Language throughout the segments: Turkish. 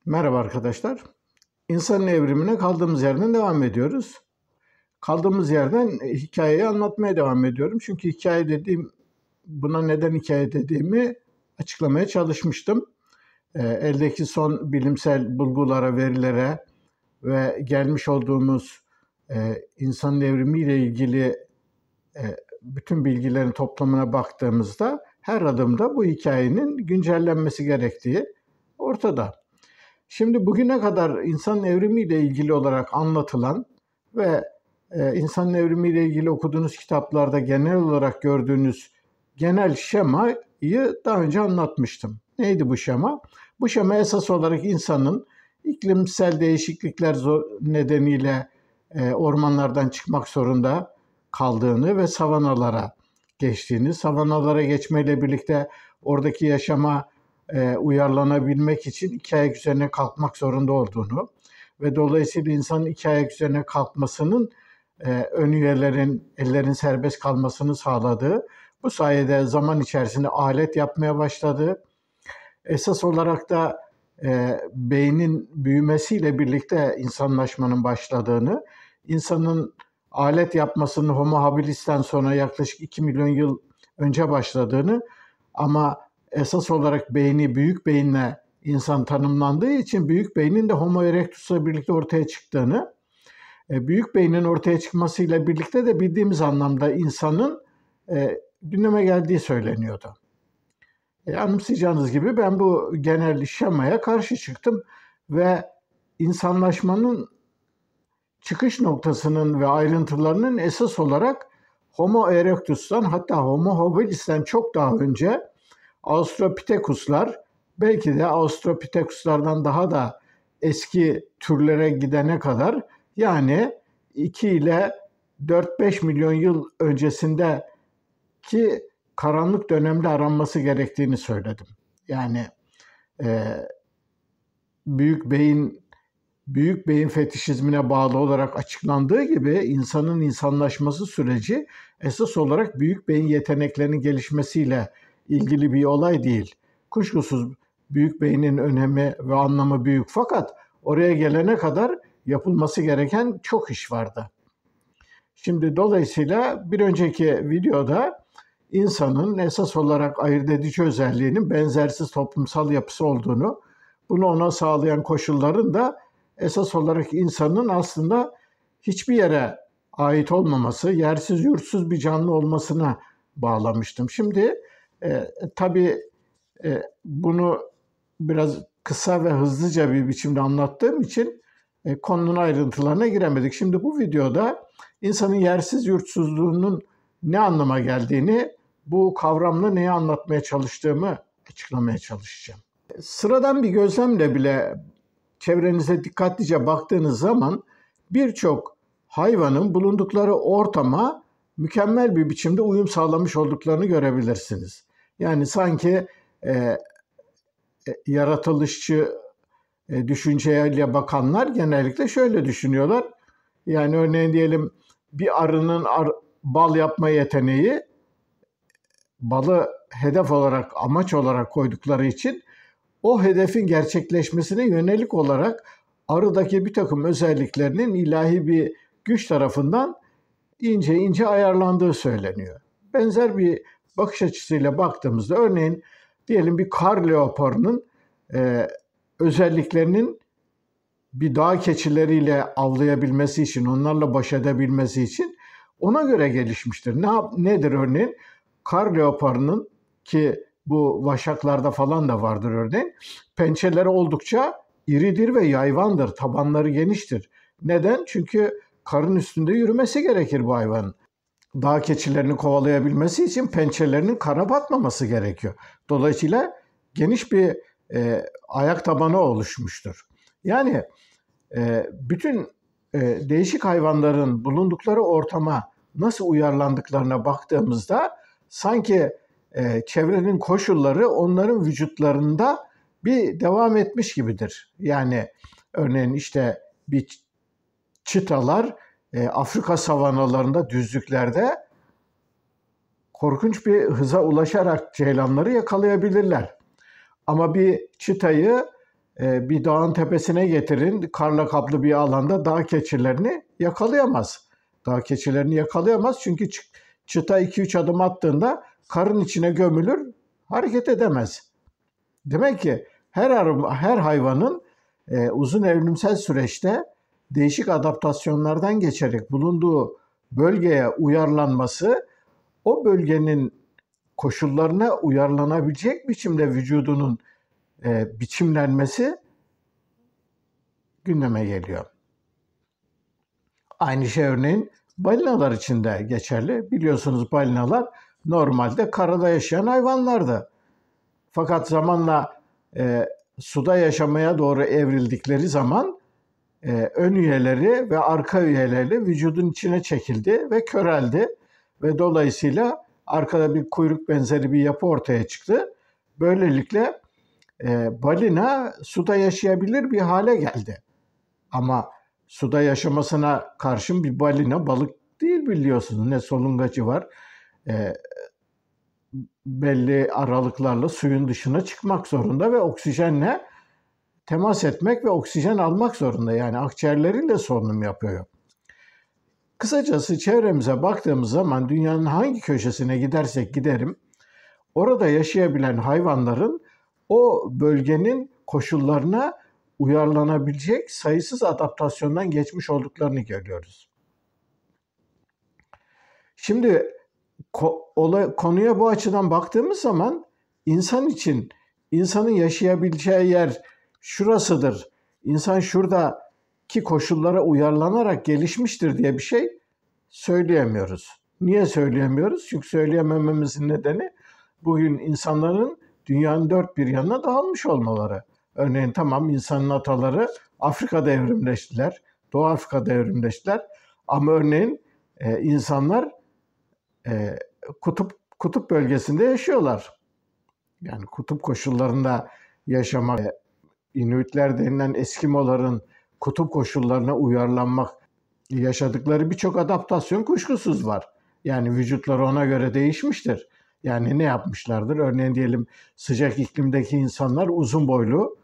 Merhaba arkadaşlar. İnsanın evrimine kaldığımız yerden devam ediyoruz. Kaldığımız yerden hikayeyi anlatmaya devam ediyorum. Çünkü buna neden hikaye dediğimi açıklamaya çalışmıştım. Eldeki son bilimsel bulgulara, verilere ve gelmiş olduğumuz insanın evrimiyle ilgili bütün bilgilerin toplamına baktığımızda her adımda bu hikayenin güncellenmesi gerektiği ortada. Şimdi bugüne kadar insanın evrimiyle ilgili olarak anlatılan ve insanın evrimiyle ilgili okuduğunuz kitaplarda genel olarak gördüğünüz genel şemayı daha önce anlatmıştım. Neydi bu şema? Bu şema esas olarak insanın iklimsel değişiklikler nedeniyle ormanlardan çıkmak zorunda kaldığını ve savanalara geçtiğini, savanalara geçmeyle birlikte oradaki yaşama uyarlanabilmek için iki ayak üzerine kalkmak zorunda olduğunu ve dolayısıyla insanın iki ayak üzerine kalkmasının ön üyelerin, ellerin serbest kalmasını sağladığı, bu sayede zaman içerisinde alet yapmaya başladığı, esas olarak da beynin büyümesiyle birlikte insanlaşmanın başladığını, insanın alet yapmasının Homo habilis'ten sonra yaklaşık 2 milyon yıl önce başladığını ama esas olarak beyni büyük beyinle insan tanımlandığı için büyük beynin de Homo erectus'la birlikte ortaya çıktığını, büyük beynin ortaya çıkmasıyla birlikte de bildiğimiz anlamda insanın gündeme geldiği söyleniyordu. Anımsayacağınız gibi ben bu genel şemaya karşı çıktım ve insanlaşmanın çıkış noktasının ve ayrıntılarının esas olarak Homo erectus'tan, hatta Homo habilis'ten çok daha önce Australopithecus'lar, belki de Australopithecus'lardan daha da eski türlere gidene kadar, yani 2 ile 4-5 milyon yıl öncesindeki karanlık dönemde aranması gerektiğini söyledim. Yani büyük beyin fetişizmine bağlı olarak açıklandığı gibi insanın insanlaşması süreci esas olarak büyük beyin yeteneklerinin gelişmesiyle ilgili bir olay değil. Kuşkusuz büyük beynin önemi ve anlamı büyük, fakat oraya gelene kadar yapılması gereken çok iş vardı. Şimdi dolayısıyla bir önceki videoda insanın esas olarak ayırt edici özelliğinin benzersiz toplumsal yapısı olduğunu, bunu ona sağlayan koşulların da esas olarak insanın aslında hiçbir yere ait olmaması, yersiz yurtsuz bir canlı olmasına bağlamıştım. Şimdi tabii bunu biraz kısa ve hızlıca bir biçimde anlattığım için konunun ayrıntılarına giremedik. Şimdi bu videoda insanın yersiz yurtsuzluğunun ne anlama geldiğini, bu kavramla neyi anlatmaya çalıştığımı açıklamaya çalışacağım. Sıradan bir gözlemle bile çevrenize dikkatlice baktığınız zaman birçok hayvanın bulundukları ortama mükemmel bir biçimde uyum sağlamış olduklarını görebilirsiniz. Yani sanki yaratılışçı düşünceyle bakanlar genellikle şöyle düşünüyorlar. Yani örneğin diyelim bir arının bal yapma yeteneği, balı hedef olarak, amaç olarak koydukları için o hedefin gerçekleşmesine yönelik olarak arıdaki bir takım özelliklerinin ilahi bir güç tarafından ince ince ayarlandığı söyleniyor. Benzer bir bakış açısıyla baktığımızda örneğin diyelim bir kar leoparının özelliklerinin bir dağ keçileriyle avlayabilmesi için, onlarla baş edebilmesi için ona göre gelişmiştir. Nedir örneğin? Kar leoparının, ki bu vaşaklarda falan da vardır örneğin, pençeleri oldukça iridir ve yayvandır, tabanları geniştir. Neden? Çünkü karın üstünde yürümesi gerekir bu hayvanın. Dağ keçilerini kovalayabilmesi için pençelerinin kara batmaması gerekiyor. Dolayısıyla geniş bir ayak tabanı oluşmuştur. Yani bütün değişik hayvanların bulundukları ortama nasıl uyarlandıklarına baktığımızda sanki çevrenin koşulları onların vücutlarında bir devam etmiş gibidir. Yani örneğin işte bir çitalar Afrika savanalarında, düzlüklerde korkunç bir hıza ulaşarak ceylanları yakalayabilirler. Ama bir çitayı bir dağın tepesine getirin, karla kaplı bir alanda dağ keçilerini yakalayamaz. Dağ keçilerini yakalayamaz çünkü çıta 2-3 adım attığında karın içine gömülür, hareket edemez. Demek ki her hayvanın uzun evrimsel süreçte değişik adaptasyonlardan geçerek bulunduğu bölgeye uyarlanması, o bölgenin koşullarına uyarlanabilecek biçimde vücudunun biçimlenmesi gündeme geliyor. Aynı şey örneğin balinalar için de geçerli. Biliyorsunuz balinalar normalde karada yaşayan hayvanlardı. Fakat zamanla suda yaşamaya doğru evrildikleri zaman ön üyeleri ve arka üyeleri vücudun içine çekildi ve köreldi. Ve dolayısıyla arkada bir kuyruk benzeri bir yapı ortaya çıktı. Böylelikle balina suda yaşayabilir bir hale geldi. Ama suda yaşamasına karşın bir balina balık değil, biliyorsunuz. Ne solungacı var, belli aralıklarla suyun dışına çıkmak zorunda ve oksijenle temas etmek ve oksijen almak zorunda. Yani akciğerleriyle solunum yapıyor. Kısacası çevremize baktığımız zaman dünyanın hangi köşesine gidersek giderim, orada yaşayabilen hayvanların o bölgenin koşullarına uyarlanabilecek sayısız adaptasyondan geçmiş olduklarını görüyoruz. Şimdi konuya bu açıdan baktığımız zaman insan için insanın yaşayabileceği yer şurasıdır, İnsan şuradaki koşullara uyarlanarak gelişmiştir diye bir şey söyleyemiyoruz. Niye söyleyemiyoruz? Çünkü söyleyemememizin nedeni bugün insanların dünyanın dört bir yanına dağılmış olmaları. Örneğin tamam, insanın ataları Afrika'da evrimleştiler, Doğu Afrika'da evrimleştiler ama örneğin insanlar kutup bölgesinde yaşıyorlar. Yani kutup koşullarında yaşamak, İnuitler denilen Eskimoların kutup koşullarına uyarlanmak, yaşadıkları birçok adaptasyon kuşkusuz var. Yani vücutları ona göre değişmiştir. Yani ne yapmışlardır? Örneğin diyelim sıcak iklimdeki insanlar uzun boylu,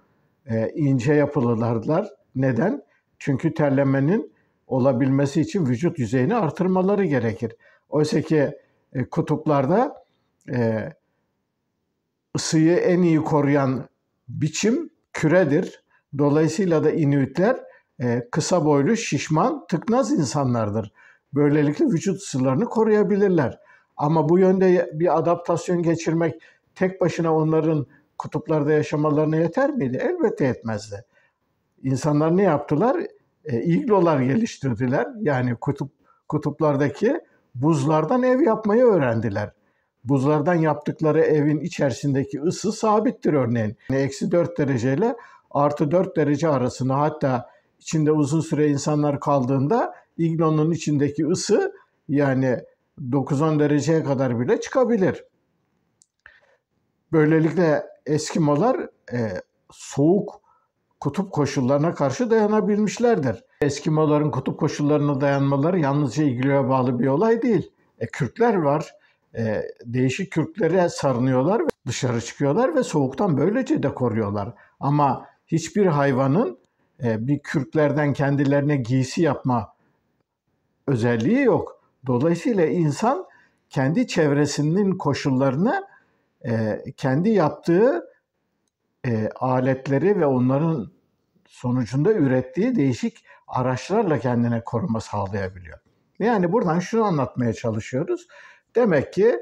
ince yapılılardılar. Neden? Çünkü terlemenin olabilmesi için vücut yüzeyini artırmaları gerekir. Oysa ki kutuplarda ısıyı en iyi koruyan biçim küredir. Dolayısıyla da Inuitler kısa boylu, şişman, tıknaz insanlardır. Böylelikle vücut ısılarını koruyabilirler. Ama bu yönde bir adaptasyon geçirmek tek başına onların kutuplarda yaşamalarına yeter miydi? Elbette yetmezdi. İnsanlar ne yaptılar? İglolar geliştirdiler. Yani kutuplardaki buzlardan ev yapmayı öğrendiler. Buzlardan yaptıkları evin içerisindeki ısı sabittir örneğin. Yani -4 derece ile +4 derece arasında, hatta içinde uzun süre insanlar kaldığında iglonun içindeki ısı yani 9-10 dereceye kadar bile çıkabilir. Böylelikle Eskimolar soğuk kutup koşullarına karşı dayanabilmişlerdir. Eskimoların kutup koşullarına dayanmaları yalnızca igloya bağlı bir olay değil. Kürkler var. Değişik kürklere sarınıyorlar ve dışarı çıkıyorlar ve soğuktan böylece de koruyorlar. Ama hiçbir hayvanın bir kürklerden kendilerine giysi yapma özelliği yok. Dolayısıyla insan kendi çevresinin koşullarını kendi yaptığı aletleri ve onların sonucunda ürettiği değişik araçlarla kendine koruma sağlayabiliyor. Yani buradan şunu anlatmaya çalışıyoruz. Demek ki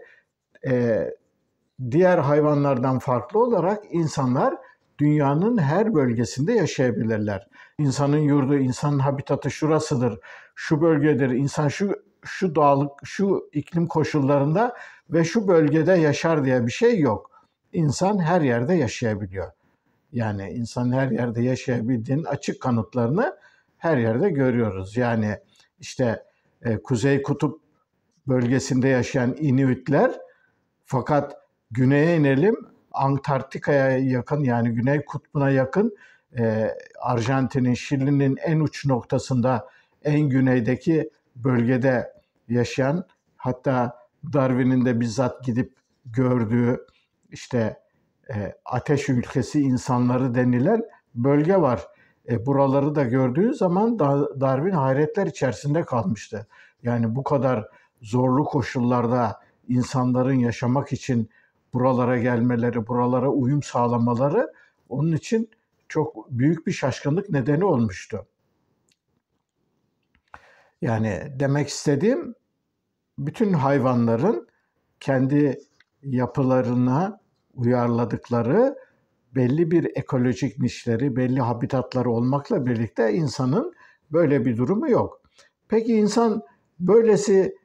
diğer hayvanlardan farklı olarak insanlar dünyanın her bölgesinde yaşayabilirler. İnsanın yurdu, insanın habitatı şurasıdır, şu bölgedir, insan şu dağlık, şu iklim koşullarında ve şu bölgede yaşar diye bir şey yok. İnsan her yerde yaşayabiliyor. Yani insanın her yerde yaşayabildiğinin açık kanıtlarını her yerde görüyoruz. Yani işte Kuzey Kutup bölgesinde yaşayan Inuitler, fakat güneye inelim, Antarktika'ya yakın, yani Güney Kutbu'na yakın, Arjantin'in, Şili'nin en uç noktasında, en güneydeki bölgede yaşayan, hatta Darwin'in de bizzat gidip gördüğü işte ateş ülkesi insanları denilen bölge var. Buraları da gördüğü zaman Darwin hayretler içerisinde kalmıştı. Yani bu kadar zorlu koşullarda insanların yaşamak için buralara gelmeleri, buralara uyum sağlamaları onun için çok büyük bir şaşkınlık nedeni olmuştu. Yani demek istediğim, bütün hayvanların kendi yapılarına uyarladıkları belli bir ekolojik nişleri, belli habitatları olmakla birlikte insanın böyle bir durumu yok. Peki insan böylesi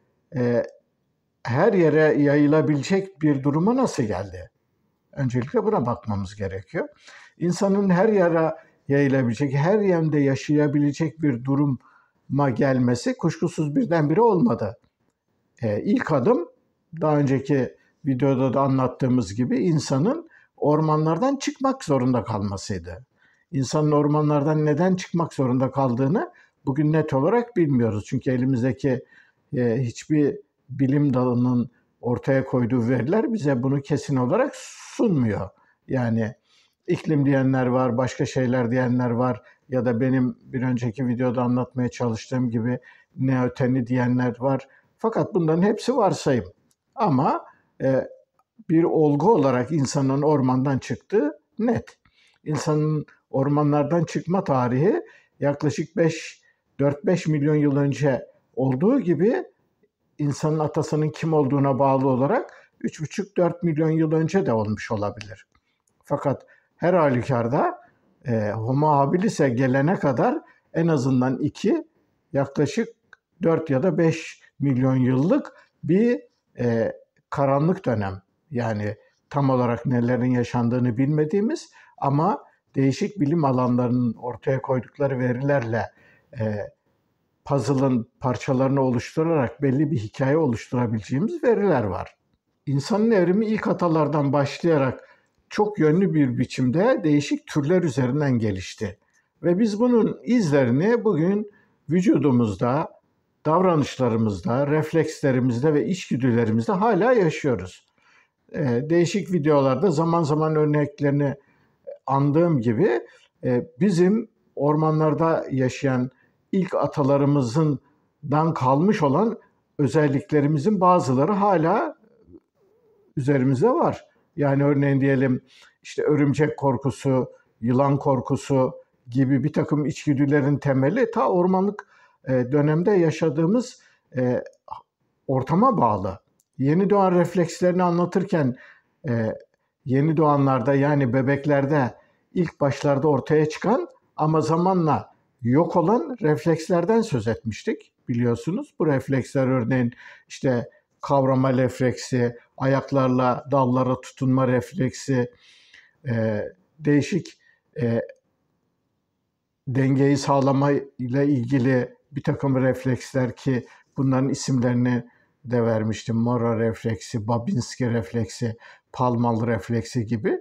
her yere yayılabilecek bir duruma nasıl geldi? Öncelikle buna bakmamız gerekiyor. İnsanın her yere yayılabilecek, her yerde yaşayabilecek bir duruma gelmesi kuşkusuz birdenbire olmadı. İlk adım, daha önceki videoda da anlattığımız gibi, insanın ormanlardan çıkmak zorunda kalmasıydı. İnsanın ormanlardan neden çıkmak zorunda kaldığını bugün net olarak bilmiyoruz. Çünkü elimizdeki hiçbir bilim dalının ortaya koyduğu veriler bize bunu kesin olarak sunmuyor. Yani iklim diyenler var, başka şeyler diyenler var ya da benim bir önceki videoda anlatmaya çalıştığım gibi neoteni diyenler var. Fakat bunların hepsi varsayım. Ama bir olgu olarak insanın ormandan çıktığı net. İnsanın ormanlardan çıkma tarihi yaklaşık 4-5 milyon yıl önce olduğu gibi insanın atasının kim olduğuna bağlı olarak 3,5-4 milyon yıl önce de olmuş olabilir. Fakat her halükarda Homo habilis'e gelene kadar en azından yaklaşık 4 ya da 5 milyon yıllık bir karanlık dönem. Yani tam olarak nelerin yaşandığını bilmediğimiz ama değişik bilim alanlarının ortaya koydukları verilerle puzzle'ın parçalarını oluşturarak belli bir hikaye oluşturabileceğimiz veriler var. İnsanın evrimi ilk atalardan başlayarak çok yönlü bir biçimde değişik türler üzerinden gelişti. Ve biz bunun izlerini bugün vücudumuzda, davranışlarımızda, reflekslerimizde ve içgüdülerimizde hala yaşıyoruz. Değişik videolarda zaman zaman örneklerini andığım gibi bizim ormanlarda yaşayan ilk atalarımızdan kalmış olan özelliklerimizin bazıları hala üzerimizde var. Yani örneğin diyelim işte örümcek korkusu, yılan korkusu gibi bir takım içgüdülerin temeli ta ormanlık dönemde yaşadığımız ortama bağlı. Yeni doğan reflekslerini anlatırken yeni doğanlarda, yani bebeklerde ilk başlarda ortaya çıkan ama zamanla yok olan reflekslerden söz etmiştik, biliyorsunuz. Bu refleksler örneğin işte kavrama refleksi, ayaklarla dallara tutunma refleksi, değişik dengeyi sağlama ile ilgili bir takım refleksler ki bunların isimlerini de vermiştim. Mora refleksi, Babinski refleksi, Palmal refleksi gibi.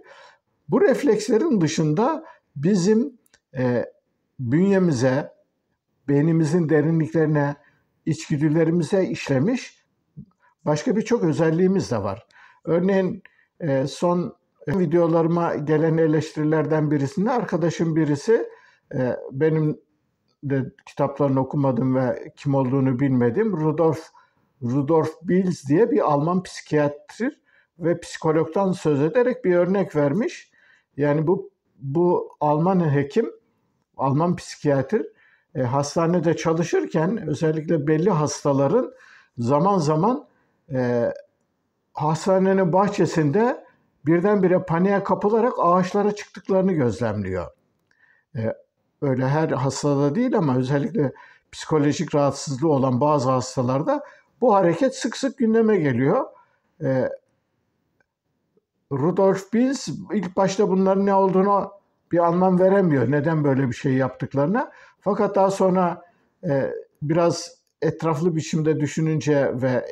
Bu reflekslerin dışında bizim bünyemize, beynimizin derinliklerine, içgüdülerimize işlemiş başka birçok özelliğimiz de var. Örneğin son videolarıma gelen eleştirilerden birisinde arkadaşım birisi, benim de kitaplarını okumadım ve kim olduğunu bilmedim, Rudolf Biels diye bir Alman psikiyatr ve psikologdan söz ederek bir örnek vermiş. Yani bu Alman hekim, Alman psikiyatr hastanede çalışırken özellikle belli hastaların zaman zaman hastanenin bahçesinde birdenbire paniğe kapılarak ağaçlara çıktıklarını gözlemliyor. Öyle her hastada değil ama özellikle psikolojik rahatsızlığı olan bazı hastalarda bu hareket sık sık gündeme geliyor. Rudolf Biels ilk başta bunların ne olduğunu bir anlam veremiyor. Neden böyle bir şey yaptıklarına. Fakat daha sonra biraz etraflı biçimde düşününce ve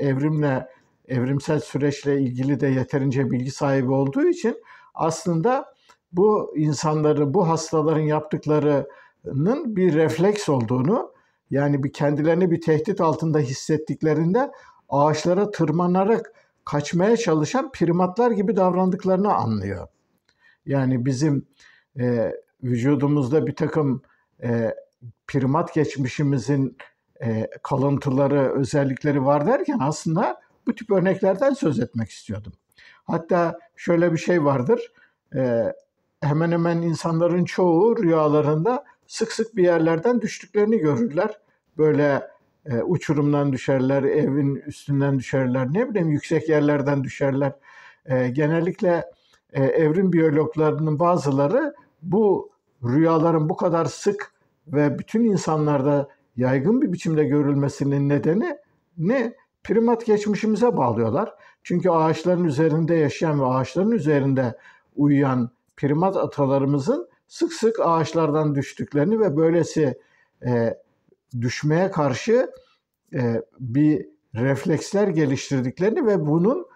evrimsel süreçle ilgili de yeterince bilgi sahibi olduğu için aslında bu insanların, bu hastaların yaptıklarının bir refleks olduğunu, yani kendilerini bir tehdit altında hissettiklerinde ağaçlara tırmanarak kaçmaya çalışan primatlar gibi davrandıklarını anlıyor. Yani bizim vücudumuzda bir takım primat geçmişimizin kalıntıları, özellikleri var derken aslında bu tip örneklerden söz etmek istiyordum. Hatta şöyle bir şey vardır, hemen hemen insanların çoğu rüyalarında sık sık bir yerlerden düştüklerini görürler. Böyle uçurumdan düşerler, evin üstünden düşerler, ne bileyim yüksek yerlerden düşerler. Genellikle evrim biyologlarının bazıları bu rüyaların bu kadar sık ve bütün insanlarda yaygın bir biçimde görülmesinin nedeni ne? Primat geçmişimize bağlıyorlar. Çünkü ağaçların üzerinde yaşayan ve ağaçların üzerinde uyuyan primat atalarımızın sık sık ağaçlardan düştüklerini ve böylesi düşmeye karşı bir refleksler geliştirdiklerini ve bunun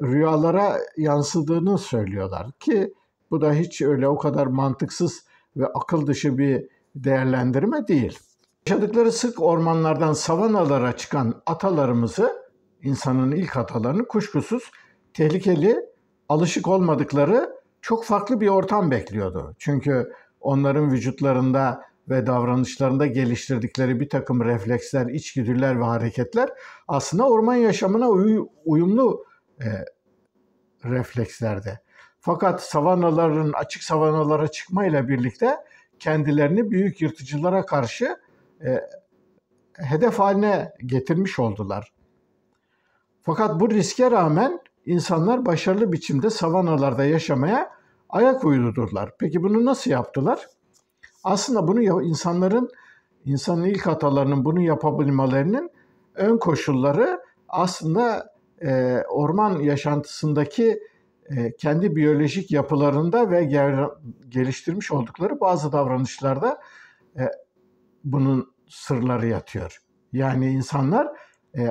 rüyalara yansıdığını söylüyorlar ki bu da hiç öyle o kadar mantıksız ve akıl dışı bir değerlendirme değil. Yaşadıkları sık ormanlardan savanalara çıkan atalarımızı, insanın ilk atalarını kuşkusuz tehlikeli, alışık olmadıkları çok farklı bir ortam bekliyordu. Çünkü onların vücutlarında ve davranışlarında geliştirdikleri bir takım refleksler, içgüdüler ve hareketler aslında orman yaşamına uyumlu reflekslerdi. Fakat savanaların, açık savanalara çıkmayla birlikte kendilerini büyük yırtıcılara karşı hedef haline getirmiş oldular. Fakat bu riske rağmen insanlar başarılı biçimde savanalarda yaşamaya ayak uydurdular. Peki bunu nasıl yaptılar? Aslında bunu insanın ilk atalarının bunu yapabilmelerinin ön koşulları aslında orman yaşantısındaki kendi biyolojik yapılarında ve geliştirmiş oldukları bazı davranışlarda bunun sırları yatıyor. Yani insanlar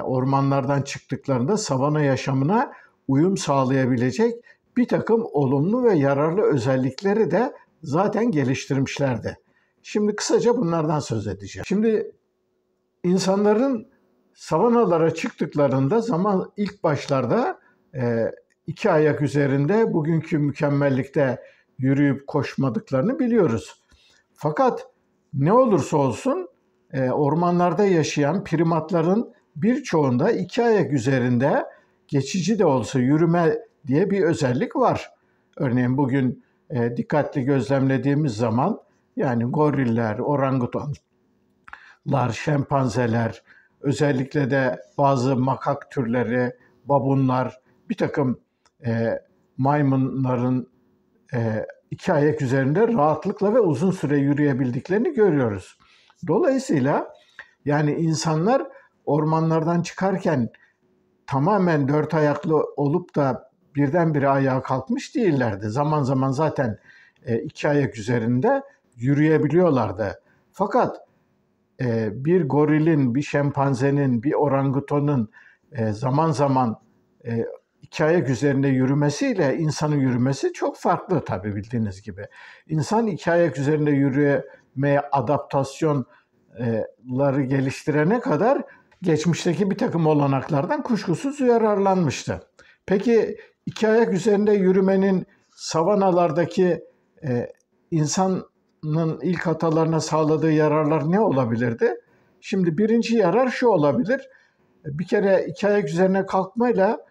ormanlardan çıktıklarında savana yaşamına uyum sağlayabilecek bir takım olumlu ve yararlı özellikleri de zaten geliştirmişlerdi. Şimdi kısaca bunlardan söz edeceğim. Şimdi insanların savanalara çıktıklarında ilk başlarda iki ayak üzerinde bugünkü mükemmellikte yürüyüp koşmadıklarını biliyoruz. Fakat ne olursa olsun ormanlarda yaşayan primatların birçoğunda iki ayak üzerinde geçici de olsa yürüme diye bir özellik var. Örneğin bugün dikkatli gözlemlediğimiz zaman yani goriller, orangutanlar, şempanzeler, özellikle de bazı makak türleri, babunlar, bir takım maymunların iki ayak üzerinde rahatlıkla ve uzun süre yürüyebildiklerini görüyoruz. Dolayısıyla yani insanlar ormanlardan çıkarken tamamen dört ayaklı olup da birdenbire ayağa kalkmış değillerdi. Zaman zaman zaten iki ayak üzerinde yürüyebiliyorlardı. Fakat bir gorilin, bir şempanzenin, bir orangutanın zaman zaman iki ayak üzerinde yürümesiyle insanın yürümesi çok farklı tabii bildiğiniz gibi. İnsan iki ayak üzerinde yürümeye adaptasyonları geliştirene kadar geçmişteki bir takım olanaklardan kuşkusuz yararlanmıştı. Peki iki ayak üzerinde yürümenin savanalardaki insanın ilk atalarına sağladığı yararlar ne olabilirdi? Şimdi birinci yarar şu olabilir. Bir kere iki ayak üzerine kalkmayla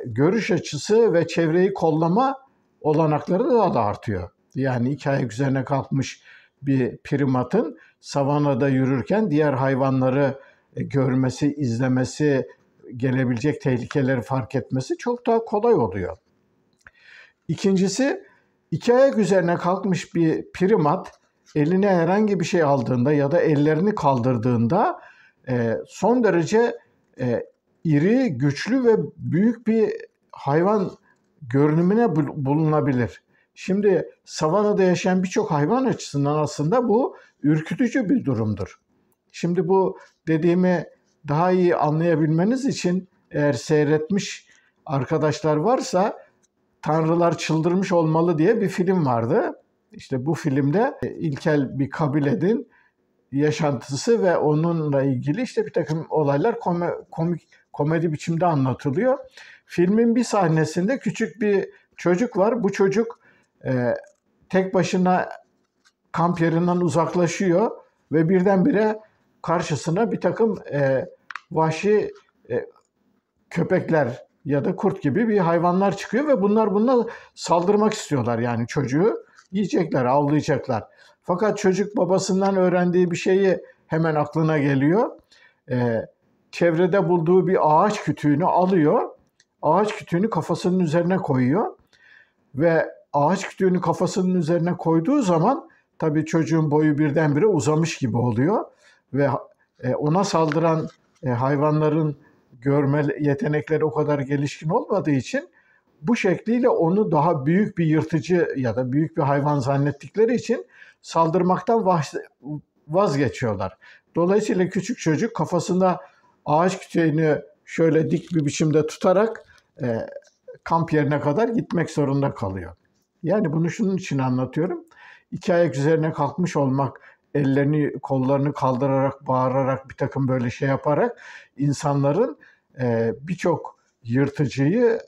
görüş açısı ve çevreyi kollama olanakları daha da artıyor. Yani iki ayak üzerine kalkmış bir primatın savanada yürürken diğer hayvanları görmesi, izlemesi, gelebilecek tehlikeleri fark etmesi çok daha kolay oluyor. İkincisi, iki ayak üzerine kalkmış bir primat eline herhangi bir şey aldığında ya da ellerini kaldırdığında son derece iri, güçlü ve büyük bir hayvan görünümüne bulunabilir. Şimdi savanada yaşayan birçok hayvan açısından aslında bu ürkütücü bir durumdur. Şimdi bu dediğimi daha iyi anlayabilmeniz için eğer seyretmiş arkadaşlar varsa Tanrılar Çıldırmış Olmalı diye bir film vardı. İşte bu filmde ilkel bir kabilenin yaşantısı ve onunla ilgili işte bir takım olaylar komedi biçimde anlatılıyor. Filmin bir sahnesinde küçük bir çocuk var. Bu çocuk tek başına kamp yerinden uzaklaşıyor ve birdenbire karşısına bir takım vahşi köpekler ya da kurt gibi bir hayvanlar çıkıyor ve bunlar buna saldırmak istiyorlar. Yani çocuğu yiyecekler, avlayacaklar. Fakat çocuk babasından öğrendiği bir şeyi hemen aklına geliyor. Çevrede bulduğu bir ağaç kütüğünü alıyor. Ağaç kütüğünü kafasının üzerine koyuyor. Ve ağaç kütüğünü kafasının üzerine koyduğu zaman tabii çocuğun boyu birdenbire uzamış gibi oluyor. Ve ona saldıran hayvanların görme yetenekleri o kadar gelişkin olmadığı için bu şekliyle onu daha büyük bir yırtıcı ya da büyük bir hayvan zannettikleri için saldırmaktan vazgeçiyorlar. Dolayısıyla küçük çocuk kafasında ağaç kütüğünü şöyle dik bir biçimde tutarak kamp yerine kadar gitmek zorunda kalıyor. Yani bunu şunun için anlatıyorum. İki ayak üzerine kalkmış olmak, ellerini, kollarını kaldırarak, bağırarak, bir takım böyle şey yaparak insanların birçok yırtıcıyı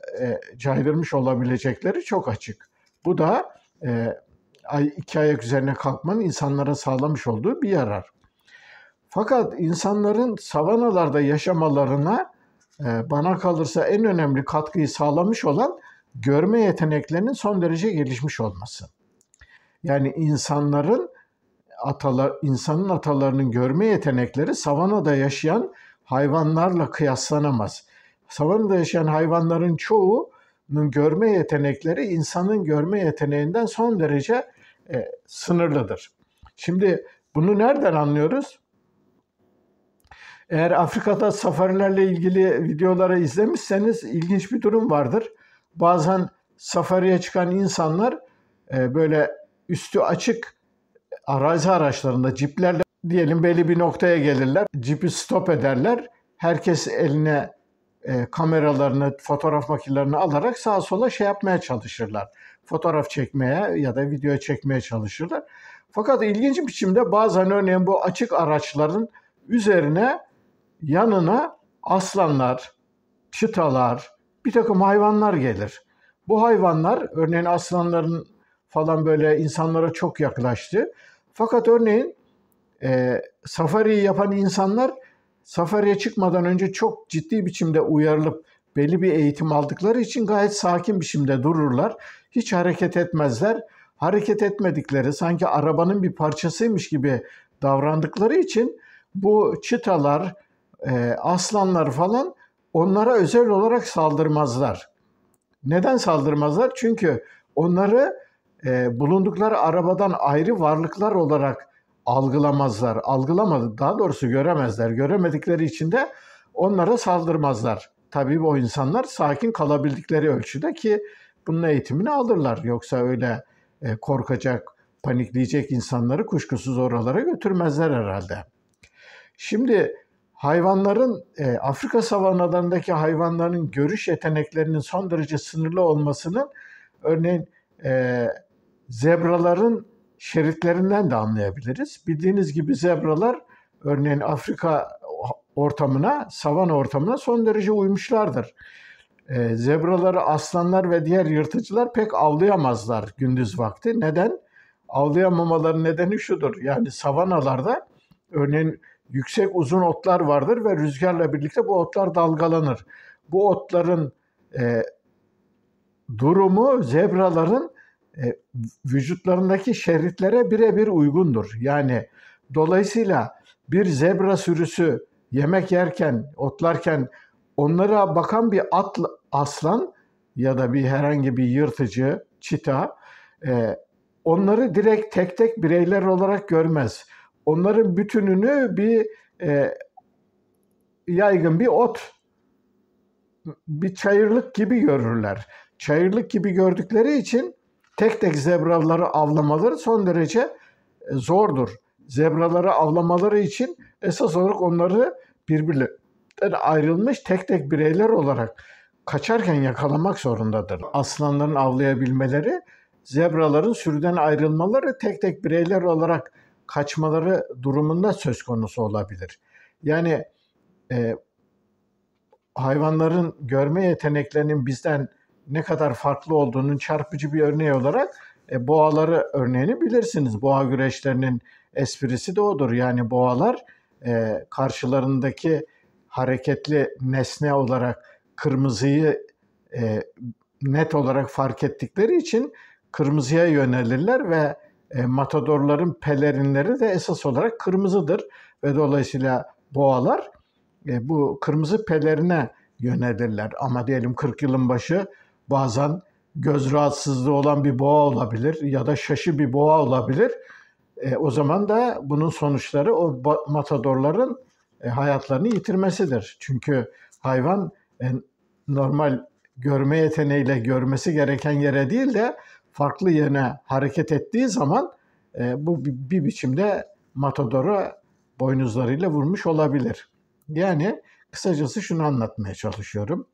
caydırmış olabilecekleri çok açık. Bu da iki ayak üzerine kalkmanın insanlara sağlamış olduğu bir yarar. Fakat insanların savanalarda yaşamalarına bana kalırsa en önemli katkıyı sağlamış olan görme yeteneklerinin son derece gelişmiş olması. Yani insanın atalarının görme yetenekleri savanada yaşayan hayvanlarla kıyaslanamaz. Savanada yaşayan hayvanların çoğunun görme yetenekleri insanın görme yeteneğinden son derece sınırlıdır. Şimdi bunu nereden anlıyoruz? Eğer Afrika'da safarilerle ilgili videoları izlemişseniz ilginç bir durum vardır. Bazen safariye çıkan insanlar böyle üstü açık arazi araçlarında ciplerle diyelim belli bir noktaya gelirler. Cipi stop ederler. Herkes eline kameralarını, fotoğraf makinelerini alarak sağa sola şey yapmaya çalışırlar. Fotoğraf çekmeye ya da video çekmeye çalışırlar. Fakat ilginç biçimde bazen örneğin bu açık araçların üzerine yanına aslanlar, çitalar, bir takım hayvanlar gelir. Bu hayvanlar örneğin aslanların falan böyle insanlara çok yaklaştı. Fakat örneğin safariyi yapan insanlar safariye çıkmadan önce çok ciddi biçimde uyarılıp belli bir eğitim aldıkları için gayet sakin biçimde dururlar. Hiç hareket etmezler. Hareket etmedikleri sanki arabanın bir parçasıymış gibi davrandıkları için bu çitalar, aslanlar falan onlara özel olarak saldırmazlar. Neden saldırmazlar? Çünkü onları bulundukları arabadan ayrı varlıklar olarak algılamazlar. Daha doğrusu göremezler. Göremedikleri için de onlara saldırmazlar. Tabii o insanlar sakin kalabildikleri ölçüde ki bunun eğitimini alırlar. Yoksa öyle korkacak, panikleyecek insanları kuşkusuz oralara götürmezler herhalde. Şimdi hayvanların, Afrika savanalarındaki hayvanların görüş yeteneklerinin son derece sınırlı olmasının örneğin zebraların şeritlerinden de anlayabiliriz. Bildiğiniz gibi zebralar örneğin Afrika ortamına, savana ortamına son derece uymuşlardır. Zebraları aslanlar ve diğer yırtıcılar pek avlayamazlar gündüz vakti. Neden? Avlayamamaların nedeni şudur. Yani savanalarda örneğin yüksek uzun otlar vardır ve rüzgarla birlikte bu otlar dalgalanır. Bu otların durumu zebraların vücutlarındaki şeritlere birebir uygundur. Yani dolayısıyla bir zebra sürüsü yemek yerken, otlarken onlara bakan bir aslan ya da bir herhangi bir yırtıcı, çita onları direkt tek tek bireyler olarak görmez. Onların bütününü bir yaygın bir ot, bir çayırlık gibi görürler. Çayırlık gibi gördükleri için tek tek zebraları avlamaları son derece zordur. Zebraları avlamaları için esas olarak onları birbirlerinden ayrılmış tek tek bireyler olarak kaçarken yakalamak zorundadır. Aslanların avlayabilmeleri, zebraların sürüden ayrılmaları tek tek bireyler olarak kaçmaları durumunda söz konusu olabilir. Yani hayvanların görme yeteneklerinin bizden ne kadar farklı olduğunun çarpıcı bir örneği olarak Boğaları örneğini bilirsiniz. Boğa güreşlerinin esprisi de odur. Yani boğalar karşılarındaki hareketli nesne olarak kırmızıyı net olarak fark ettikleri için kırmızıya yönelirler ve matadorların pelerinleri de esas olarak kırmızıdır ve dolayısıyla boğalar bu kırmızı pelerine yönelirler. Ama diyelim 40 yılın başı bazen göz rahatsızlığı olan bir boğa olabilir ya da şaşı bir boğa olabilir. O zaman da bunun sonuçları o matadorların hayatlarını yitirmesidir. Çünkü hayvan normal görme yeteneğiyle görmesi gereken yere değil de farklı yöne hareket ettiği zaman bu bir biçimde matadoru boynuzlarıyla vurmuş olabilir. Yani kısacası şunu anlatmaya çalışıyorum.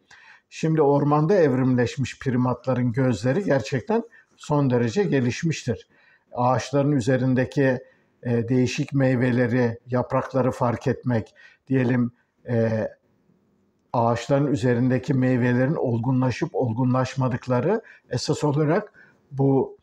Şimdi ormanda evrimleşmiş primatların gözleri gerçekten son derece gelişmiştir. Ağaçların üzerindeki değişik meyveleri, yaprakları fark etmek, diyelim ağaçların üzerindeki meyvelerin olgunlaşıp olgunlaşmadıkları esas olarak bu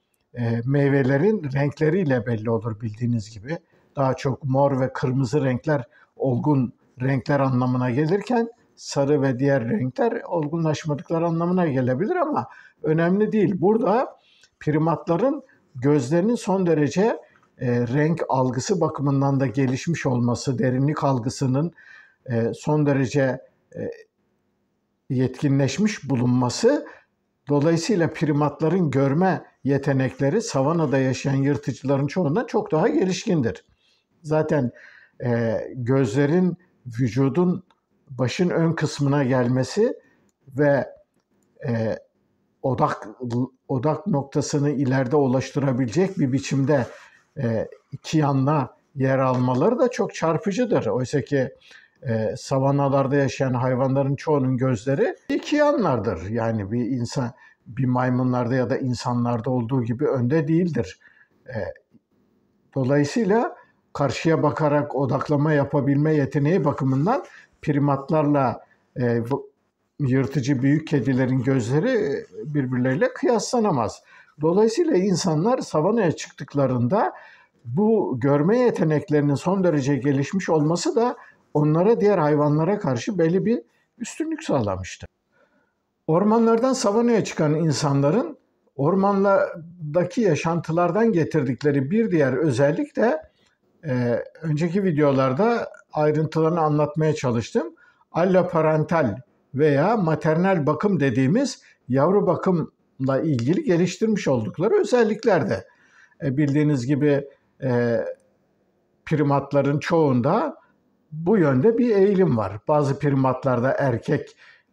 meyvelerin renkleriyle belli olur bildiğiniz gibi. Daha çok mor ve kırmızı renkler olgun renkler anlamına gelirken sarı ve diğer renkler olgunlaşmadıkları anlamına gelebilir ama önemli değil. Burada primatların gözlerinin son derece renk algısı bakımından da gelişmiş olması, derinlik algısının son derece yetkinleşmiş bulunması, dolayısıyla primatların görme yetenekleri savanada yaşayan yırtıcıların çoğundan çok daha gelişkindir. Zaten gözlerin vücudun başın ön kısmına gelmesi ve odak noktasını ileride ulaştırabilecek bir biçimde iki yanına yer almaları da çok çarpıcıdır. Oysa ki savanalarda yaşayan hayvanların çoğunun gözleri iki yanlardır. Yani bir maymunlarda ya da insanlarda olduğu gibi önde değildir. Dolayısıyla karşıya bakarak odaklama yapabilme yeteneği bakımından primatlarla yırtıcı büyük kedilerin gözleri birbirleriyle kıyaslanamaz. Dolayısıyla insanlar savanaya çıktıklarında bu görme yeteneklerinin son derece gelişmiş olması da onlara diğer hayvanlara karşı belli bir üstünlük sağlamıştır. Ormanlardan savanaya çıkan insanların ormanlardaki yaşantılardan getirdikleri bir diğer özellik de önceki videolarda ayrıntılarını anlatmaya çalıştım. Alloparental veya maternal bakım dediğimiz yavru bakımla ilgili geliştirmiş oldukları özellikler de. Bildiğiniz gibi primatların çoğunda bu yönde bir eğilim var. Bazı primatlarda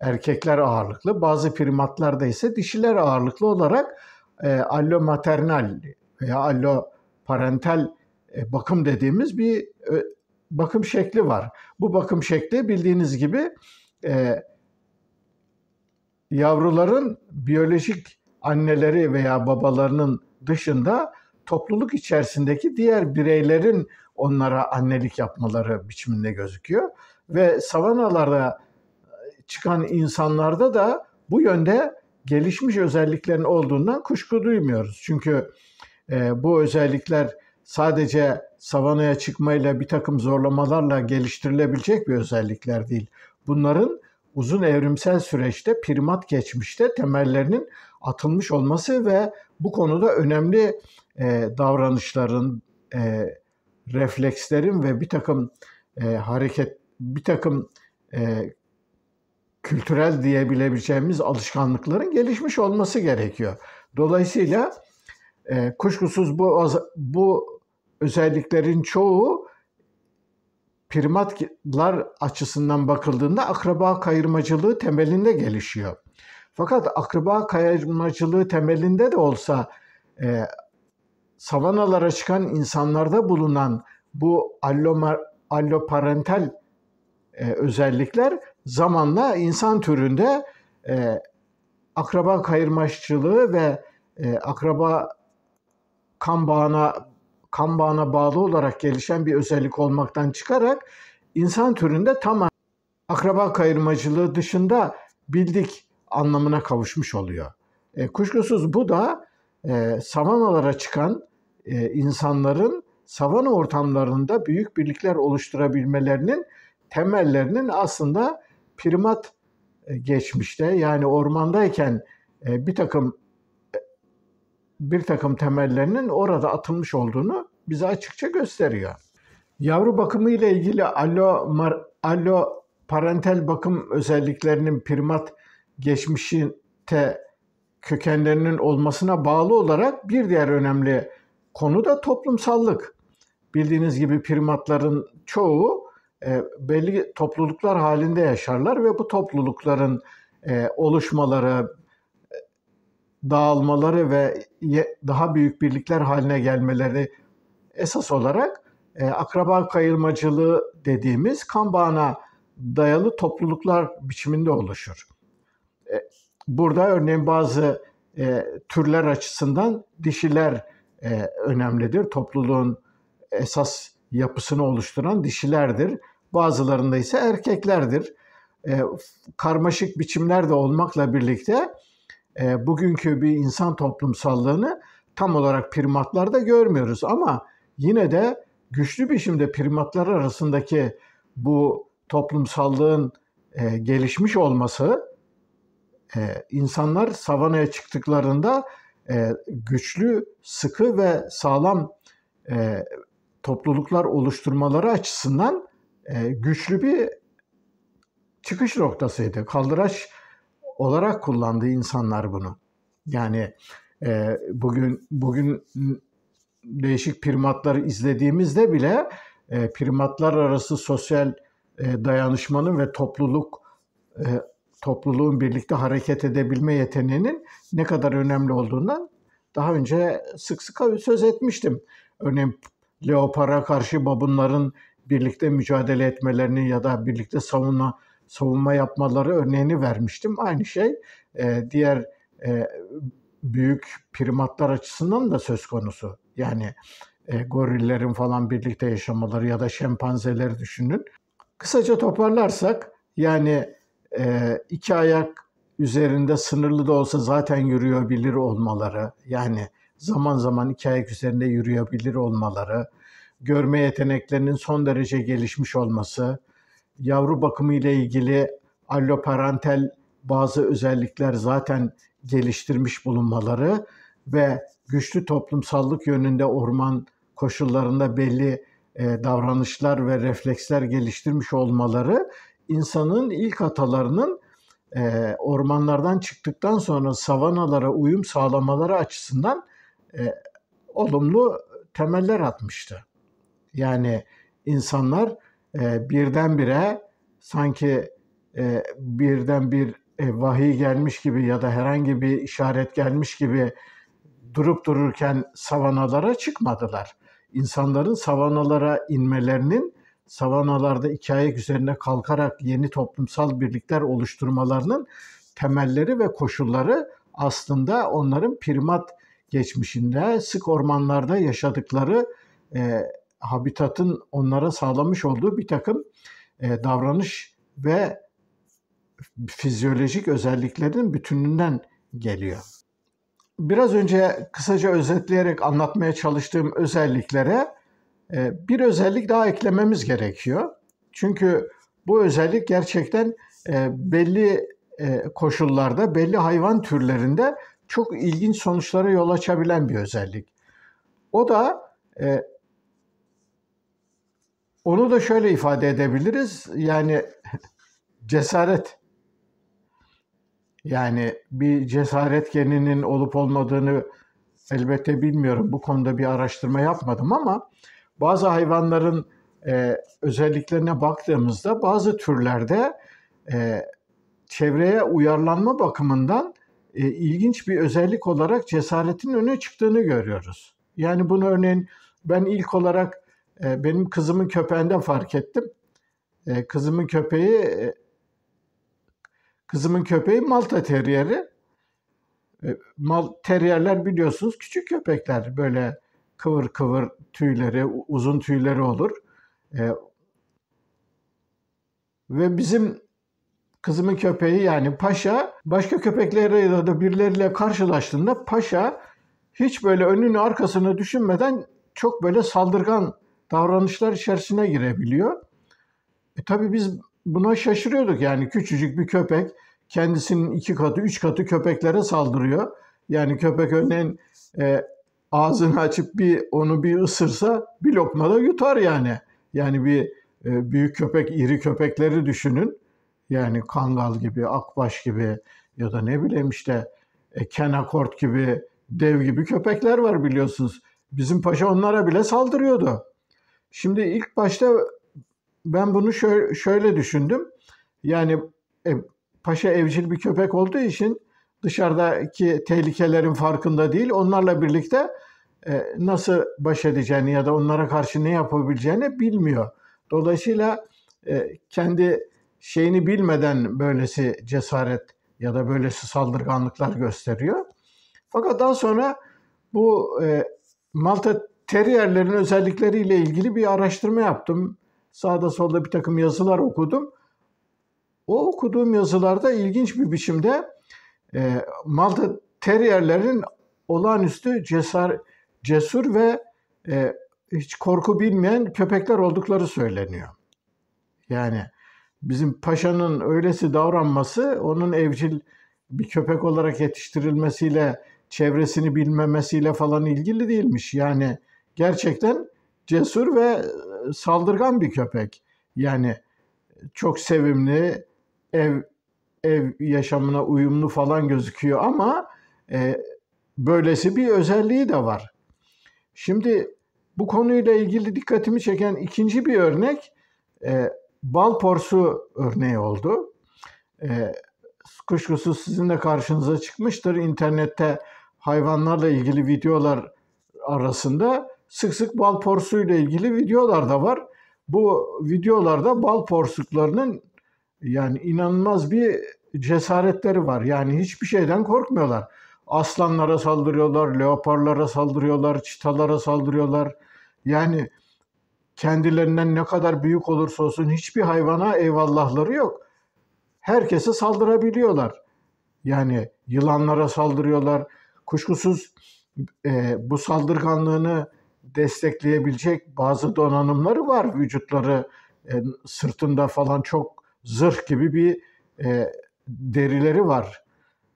erkekler ağırlıklı, bazı primatlarda ise dişiler ağırlıklı olarak allomaternal veya alloparental bakım dediğimiz bir bakım şekli var. Bu bakım şekli bildiğiniz gibi yavruların biyolojik anneleri veya babalarının dışında topluluk içerisindeki diğer bireylerin onlara annelik yapmaları biçiminde gözüküyor. Ve savanalarda çıkan insanlarda da bu yönde gelişmiş özelliklerin olduğundan kuşku duymuyoruz. Çünkü bu özellikler sadece savanaya çıkmayla bir takım zorlamalarla geliştirilebilecek bir özellikler değil. Bunların uzun evrimsel süreçte primat geçmişte temellerinin atılmış olması ve bu konuda önemli davranışların, reflekslerin ve bir takım kültürel diyebileceğimiz alışkanlıkların gelişmiş olması gerekiyor. Dolayısıyla kuşkusuz bu özelliklerin çoğu primatlar açısından bakıldığında akraba kayırmacılığı temelinde gelişiyor. Fakat akraba kayırmacılığı temelinde de olsa savanalara çıkan insanlarda bulunan bu alloparental özellikler zamanla insan türünde akraba kayırmacılığı ve akraba kan bağına bağlı olarak gelişen bir özellik olmaktan çıkarak insan türünde tam akraba kayırmacılığı dışında bildik anlamına kavuşmuş oluyor. Kuşkusuz bu da savanalara çıkan insanların savana ortamlarında büyük birlikler oluşturabilmelerinin temellerinin aslında primat geçmişte, yani ormandayken bir takım temellerinin orada atılmış olduğunu bize açıkça gösteriyor. Yavru bakımı ile ilgili alloparental bakım özelliklerinin primat geçmişte kökenlerinin olmasına bağlı olarak bir diğer önemli konu da toplumsallık. Bildiğiniz gibi primatların çoğu belli topluluklar halinde yaşarlar ve bu toplulukların oluşmaları, dağılmaları ve daha büyük birlikler haline gelmeleri esas olarak akraba kayırmacılığı dediğimiz kan bağına dayalı topluluklar biçiminde oluşur. Burada örneğin bazı türler açısından dişiler önemlidir. Topluluğun esas yapısını oluşturan dişilerdir. Bazılarında ise erkeklerdir. Karmaşık biçimler de olmakla birlikte bugünkü bir insan toplumsallığını tam olarak primatlarda görmüyoruz. Ama yine de güçlü biçimde primatlar arasındaki bu toplumsallığın gelişmiş olması, insanlar savanaya çıktıklarında güçlü, sıkı ve sağlam topluluklar oluşturmaları açısından güçlü bir çıkış noktasıydı. Kaldıraç olarak kullandı insanlar bunu. Yani bugün değişik primatları izlediğimizde bile primatlar arası sosyal dayanışmanın ve topluluğun birlikte hareket edebilme yeteneğinin ne kadar önemli olduğundan daha önce sık sık söz etmiştim. Örneğin leopara karşı babunların birlikte mücadele etmelerini ya da birlikte savunma yapmaları örneğini vermiştim. Aynı şey diğer büyük primatlar açısından da söz konusu. Yani gorillerin falan birlikte yaşamaları ya da şempanzeleri düşünün. Kısaca toparlarsak, yani iki ayak üzerinde sınırlı da olsa zaten yürüyebilir olmaları, yani zaman zaman iki ayak üzerinde yürüyebilir olmaları, görme yeteneklerinin son derece gelişmiş olması, yavru bakımı ile ilgili alloparental bazı özellikler zaten geliştirmiş bulunmaları ve güçlü toplumsallık yönünde orman koşullarında belli davranışlar ve refleksler geliştirmiş olmaları, insanın ilk atalarının ormanlardan çıktıktan sonra savanalara uyum sağlamaları açısından olumlu temeller atmıştı. Yani insanlar birdenbire sanki birden bir vahiy gelmiş gibi ya da herhangi bir işaret gelmiş gibi durup dururken savanalara çıkmadılar. İnsanların savanalara inmelerinin, savanalarda iki ayak üzerine kalkarak yeni toplumsal birlikler oluşturmalarının temelleri ve koşulları aslında onların primat geçmişinde sık ormanlarda yaşadıkları habitatın onlara sağlamış olduğu bir takım davranış ve fizyolojik özelliklerin bütününden geliyor. Biraz önce kısaca özetleyerek anlatmaya çalıştığım özelliklere bir özellik daha eklememiz gerekiyor. Çünkü bu özellik gerçekten belli koşullarda, belli hayvan türlerinde çok ilginç sonuçlara yol açabilen bir özellik. O da onu da şöyle ifade edebiliriz. Yani cesaret. Yani bir cesaret geninin olup olmadığını elbette bilmiyorum. Bu konuda bir araştırma yapmadım ama bazı hayvanların özelliklerine baktığımızda bazı türlerde çevreye uyarlanma bakımından ilginç bir özellik olarak cesaretin öne çıktığını görüyoruz. Yani bunu örneğin ben ilk olarak benim kızımın köpeğinde fark ettim. Kızımın köpeği Malta Terrier'i. Terrierler biliyorsunuz küçük köpekler. Böyle kıvır kıvır tüyleri, uzun tüyleri olur. Ve bizim kızımın köpeği yani Paşa başka köpeklere ya da birileriyle karşılaştığında Paşa hiç böyle önünü arkasını düşünmeden çok böyle saldırgan davranışlar içerisine girebiliyor. Tabii biz buna şaşırıyorduk, yani küçücük bir köpek kendisinin 2 katı 3 katı köpeklere saldırıyor. Yani köpek örneğin ağzını açıp onu bir ısırsa bir lokma da yutar yani. Yani bir büyük köpek, iri köpekleri düşünün. Yani kangal gibi, akbaş gibi ya da ne bileyim işte kenakort gibi, dev gibi köpekler var biliyorsunuz. Bizim paşa onlara bile saldırıyordu. Şimdi ilk başta ben bunu şöyle düşündüm. Yani e, paşa evcil bir köpek olduğu için dışarıdaki tehlikelerin farkında değil. Onlarla birlikte nasıl baş edeceğini ya da onlara karşı ne yapabileceğini bilmiyor. Dolayısıyla kendi şeyini bilmeden böylesi cesaret ya da böylesi saldırganlıklar gösteriyor. Fakat daha sonra bu Malta Terrier'lerin özellikleriyle ilgili bir araştırma yaptım. Sağda solda bir takım yazılar okudum. O okuduğum yazılarda ilginç bir biçimde Malta Terrier'lerin olağanüstü cesur ve hiç korku bilmeyen köpekler oldukları söyleniyor. Yani bizim paşanın öylesi davranması onun evcil bir köpek olarak yetiştirilmesiyle, çevresini bilmemesiyle falan ilgili değilmiş. Yani gerçekten cesur ve saldırgan bir köpek. Yani çok sevimli, ev yaşamına uyumlu falan gözüküyor ama böylesi bir özelliği de var. Şimdi bu konuyla ilgili dikkatimi çeken ikinci bir örnek bal porsu örneği oldu. Kuşkusuz sizin de karşınıza çıkmıştır. İnternette hayvanlarla ilgili videolar arasında sık sık bal porsuyla ilgili videolar da var. Bu videolarda bal porsuklarının yani inanılmaz bir cesaretleri var. Yani hiçbir şeyden korkmuyorlar. Aslanlara saldırıyorlar, leoparlara saldırıyorlar, çitalara saldırıyorlar. Yani kendilerinden ne kadar büyük olursa olsun hiçbir hayvana eyvallahları yok. Herkese saldırabiliyorlar. Yani yılanlara saldırıyorlar. Kuşkusuz bu saldırganlığını destekleyebilecek bazı donanımları var. Vücutları sırtında falan çok zırh gibi bir derileri var.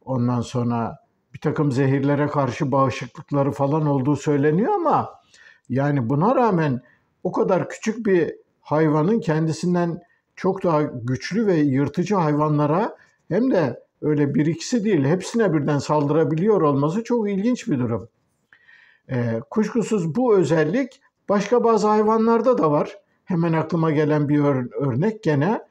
Ondan sonra bir takım zehirlere karşı bağışıklıkları falan olduğu söyleniyor ama yani buna rağmen o kadar küçük bir hayvanın kendisinden çok daha güçlü ve yırtıcı hayvanlara hem de öyle bir ikisi değil hepsine birden saldırabiliyor olması çok ilginç bir durum. Kuşkusuz bu özellik başka bazı hayvanlarda da var. Hemen aklıma gelen bir örnek gene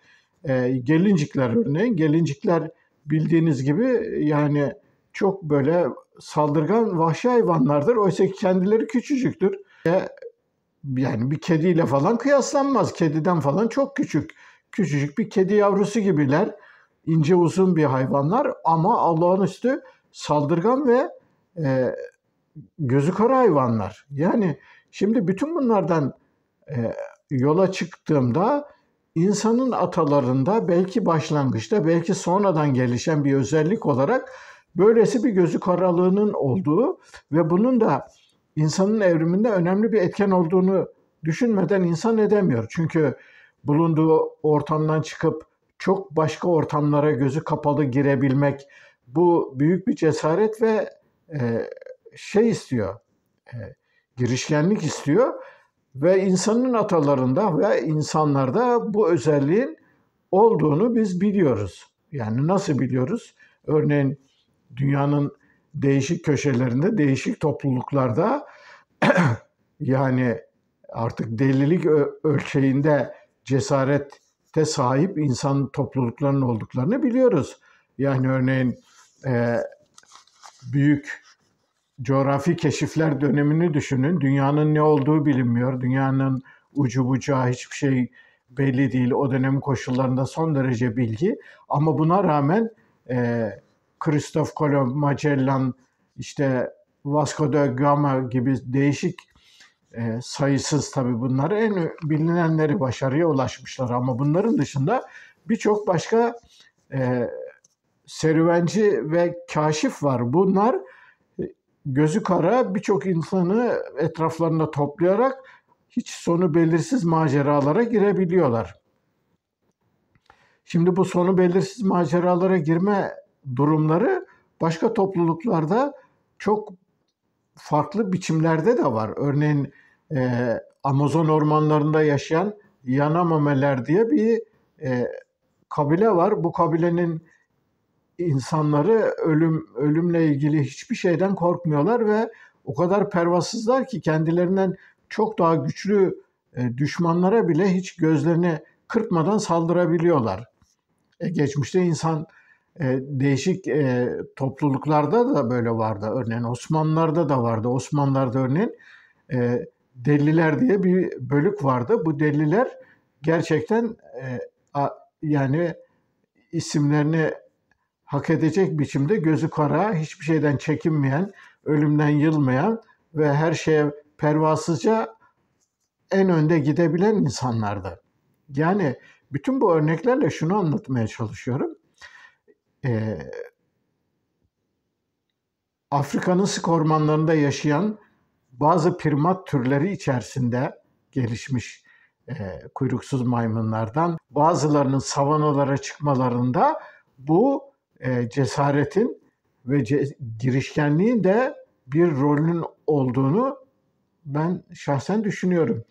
gelincikler örneğin. Gelincikler bildiğiniz gibi yani çok böyle saldırgan vahşi hayvanlardır. Oysa ki kendileri küçücüktür. Yani bir kediyle falan kıyaslanmaz. Kediden falan çok küçük. Küçücük bir kedi yavrusu gibiler. İnce uzun bir hayvanlar ama olağanüstü saldırgan ve gözü kara hayvanlar. Yani şimdi bütün bunlardan yola çıktığımda insanın atalarında belki başlangıçta belki sonradan gelişen bir özellik olarak böylesi bir gözü karalığının olduğu ve bunun da insanın evriminde önemli bir etken olduğunu düşünmeden insan edemiyor. Çünkü bulunduğu ortamdan çıkıp çok başka ortamlara gözü kapalı girebilmek bu büyük bir cesaret ve şey istiyor, girişkenlik istiyor ve insanın atalarında ve insanlarda bu özelliğin olduğunu biz biliyoruz. Yani nasıl biliyoruz? Örneğin dünyanın değişik köşelerinde, değişik topluluklarda yani artık delilik ölçeğinde cesarete sahip insan topluluklarının olduklarını biliyoruz. Yani örneğin büyük coğrafi keşifler dönemini düşünün. Dünyanın ne olduğu bilinmiyor. Dünyanın ucu bucağı hiçbir şey belli değil. O dönemin koşullarında son derece bilgi. Ama buna rağmen Christoph Kolomb, Magellan, işte Vasco da Gama gibi değişik sayısız tabii bunlar en bilinenleri başarıya ulaşmışlar. Ama bunların dışında birçok başka serüvenci ve kaşif var. Bunlar gözü kara birçok insanı etraflarında toplayarak hiç sonu belirsiz maceralara girebiliyorlar. Şimdi bu sonu belirsiz maceralara girme durumları başka topluluklarda çok farklı biçimlerde de var. Örneğin Amazon ormanlarında yaşayan Yanomameler diye bir kabile var. Bu kabilenin insanları ölümle ilgili hiçbir şeyden korkmuyorlar ve o kadar pervasızlar ki kendilerinden çok daha güçlü düşmanlara bile hiç gözlerini kırpmadan saldırabiliyorlar. Geçmişte değişik topluluklarda da böyle vardı. Örneğin Osmanlılar'da da vardı. Osmanlılar'da örneğin Delliler diye bir bölük vardı. Bu Delliler gerçekten yani isimlerini hak edecek biçimde gözü kara, hiçbir şeyden çekinmeyen, ölümden yılmayan ve her şeye pervasızca en önde gidebilen insanlardı. Yani bütün bu örneklerle şunu anlatmaya çalışıyorum. Afrika'nın sık ormanlarında yaşayan bazı primat türleri içerisinde gelişmiş kuyruksuz maymunlardan bazılarının savanalara çıkmalarında bu cesaretin ve girişkenliğin de bir rolünün olduğunu ben şahsen düşünüyorum.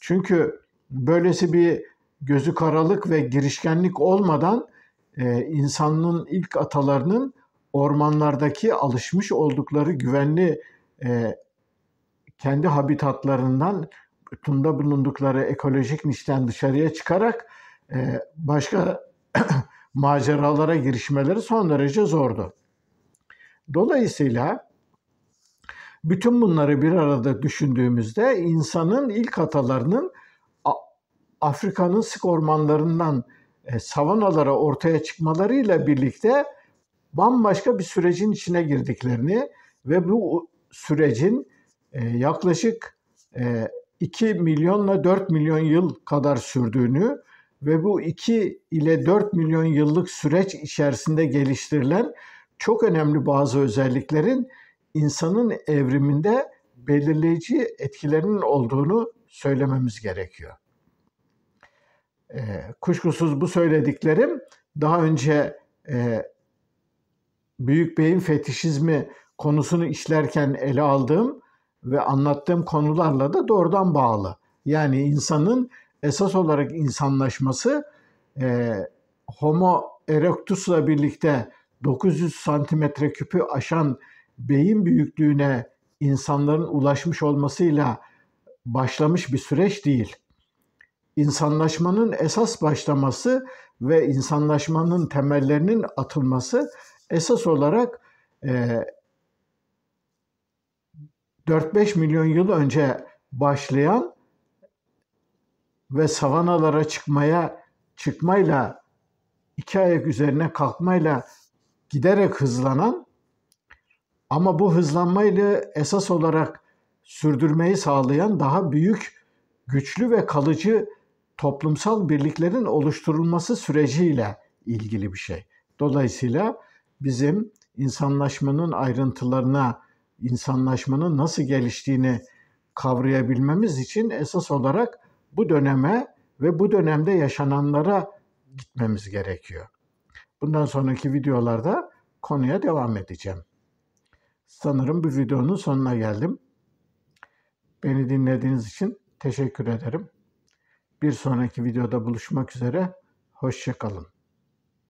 Çünkü böylesi bir gözü karalık ve girişkenlik olmadan insanlığın ilk atalarının ormanlardaki alışmış oldukları güvenli kendi habitatlarından, bütünde bulundukları ekolojik niçten dışarıya çıkarak başka maceralara girişmeleri son derece zordu. Dolayısıyla bütün bunları bir arada düşündüğümüzde insanın ilk atalarının Afrika'nın sık ormanlarından savanalara ortaya çıkmalarıyla birlikte bambaşka bir sürecin içine girdiklerini ve bu sürecin yaklaşık 2 milyonla 4 milyon yıl kadar sürdüğünü ve bu 2 ile 4 milyon yıllık süreç içerisinde geliştirilen çok önemli bazı özelliklerin insanın evriminde belirleyici etkilerinin olduğunu söylememiz gerekiyor. Kuşkusuz bu söylediklerim daha önce büyük beyin fetişizmi konusunu işlerken ele aldığım ve anlattığım konularla da doğrudan bağlı. Yani insanın esas olarak insanlaşması Homo erectus'la birlikte 900 santimetre küpü aşan beyin büyüklüğüne insanların ulaşmış olmasıyla başlamış bir süreç değil. İnsanlaşmanın esas başlaması ve insanlaşmanın temellerinin atılması esas olarak 4-5 milyon yıl önce başlayan ve savanalara çıkmayla 2 ayak üzerine kalkmayla giderek hızlanan ama bu hızlanmayla esas olarak sürdürmeyi sağlayan daha büyük, güçlü ve kalıcı toplumsal birliklerin oluşturulması süreciyle ilgili bir şey. Dolayısıyla bizim insanlaşmanın ayrıntılarına, insanlaşmanın nasıl geliştiğini kavrayabilmemiz için esas olarak bu döneme ve bu dönemde yaşananlara gitmemiz gerekiyor. Bundan sonraki videolarda konuya devam edeceğim. Sanırım bu videonun sonuna geldim. Beni dinlediğiniz için teşekkür ederim. Bir sonraki videoda buluşmak üzere. Hoşça kalın.